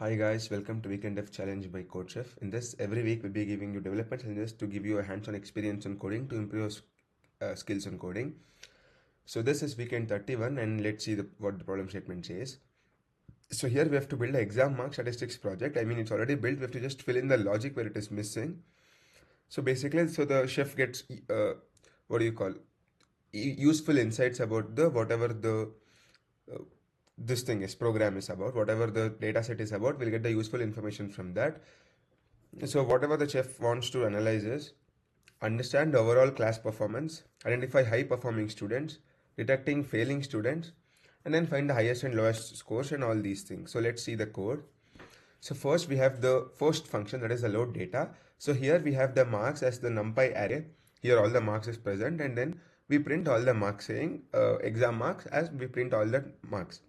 Hi guys, welcome to Weekend Dev Challenge by CodeChef. In this, every week we'll be giving you development challenges to give you a hands-on experience on coding to improve your skills on coding. So this is weekend 31 and let's see what the problem statement says. So here we have to build an exam mark statistics project. I mean, it's already built. We have to just fill in the logic where it is missing. So basically, the chef gets, what do you call, useful insights about the whatever the uh, this thing is program is about, whatever the data set is about, we'll get the useful information from that. So whatever the chef wants to analyze is understand the overall class performance, identify high performing students, detecting failing students, and then find the highest and lowest scores and all these things. So let's see the code. So first we have the first function, that is the load data. So here we have the marks as the numpy array. Here all the marks is present, and then we print all the marks saying exam marks as we print all the marks.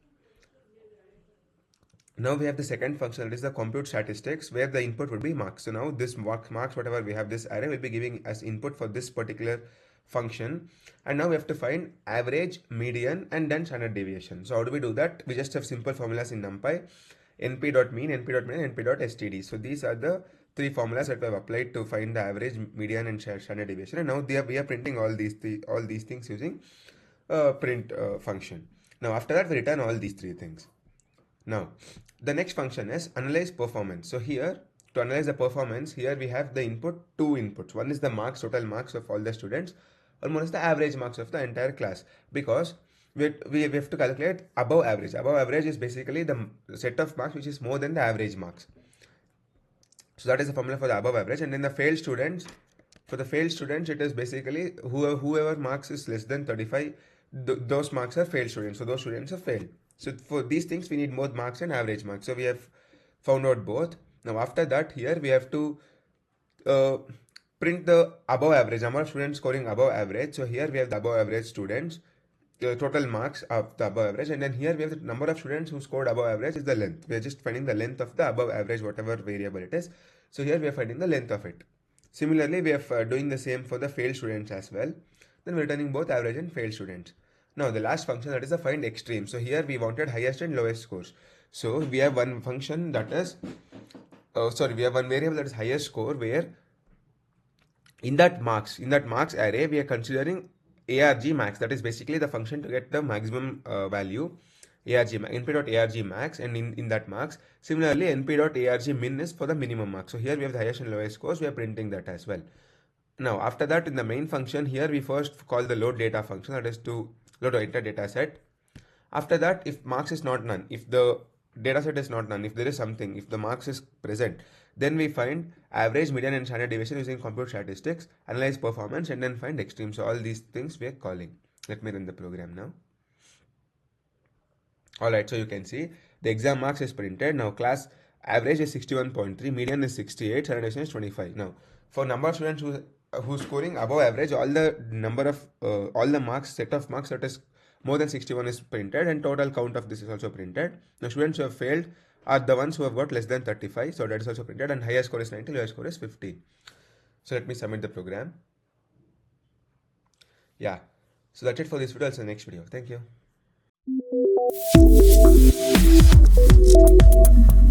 Now we have the second function, that is the compute statistics, where the input would be marks. So now this marks, whatever we have, this array will be giving as input for this particular function. And now we have to find average, median, and then standard deviation. So how do we do that? We just have simple formulas in NumPy: np.mean, np.median, np.std. So these are the three formulas that we have applied to find the average, median, and standard deviation. And now we are printing all these things using print function. Now after that we return all these three things. Now, the next function is analyze performance. So here, to analyze the performance, here we have the two inputs. One is the marks, total marks of all the students, or one is the average marks of the entire class. Because we have to calculate above average. Above average is basically the set of marks which is more than the average marks. So that is the formula for the above average. And then the failed students, for the failed students, it is basically whoever marks is less than 35, those marks are failed students. So those students are failed. So for these things, we need both marks and average marks. So we have found out both. Now after that, here we have to print the above average, number of students scoring above average. So here we have the above average students, the total marks of the above average. And then here we have the number of students who scored above average is the length. We are just finding the length of the above average, whatever variable it is. So here we are finding the length of it. Similarly, we are doing the same for the failed students as well. Then we are returning both average and failed students. Now the last function, that is the find extreme. So here we wanted highest and lowest scores. So we have one function that is, we have one variable that is highest score, where in that marks array we are considering arg max. That is basically the function to get the maximum value, np.arg max, and in that marks. Similarly, np.arg min is for the minimum marks. So here we have the highest and lowest scores. We are printing that as well. Now after that, in the main function, here we first call the load data function, that is to load the entire data set. After that, if marks is not none, if the data set is not none, if there is something, if the marks is present, then we find average, median, and standard deviation using compute statistics, analyze performance, and then find extreme. So all these things we are calling. Let me run the program now. Alright, so you can see the exam marks is printed. Now class average is 61.3, median is 68, standard deviation is 25. Now for number of students who's scoring above average, all the number of all the marks, set of marks that is more than 61 is printed, and total count of this is also printed. Now students who have failed are the ones who have got less than 35, so that is also printed, and highest score is 90, lowest score is 50. So let me submit the program. Yeah, so that's it for this video. I'll see you in the next video. Thank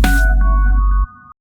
you.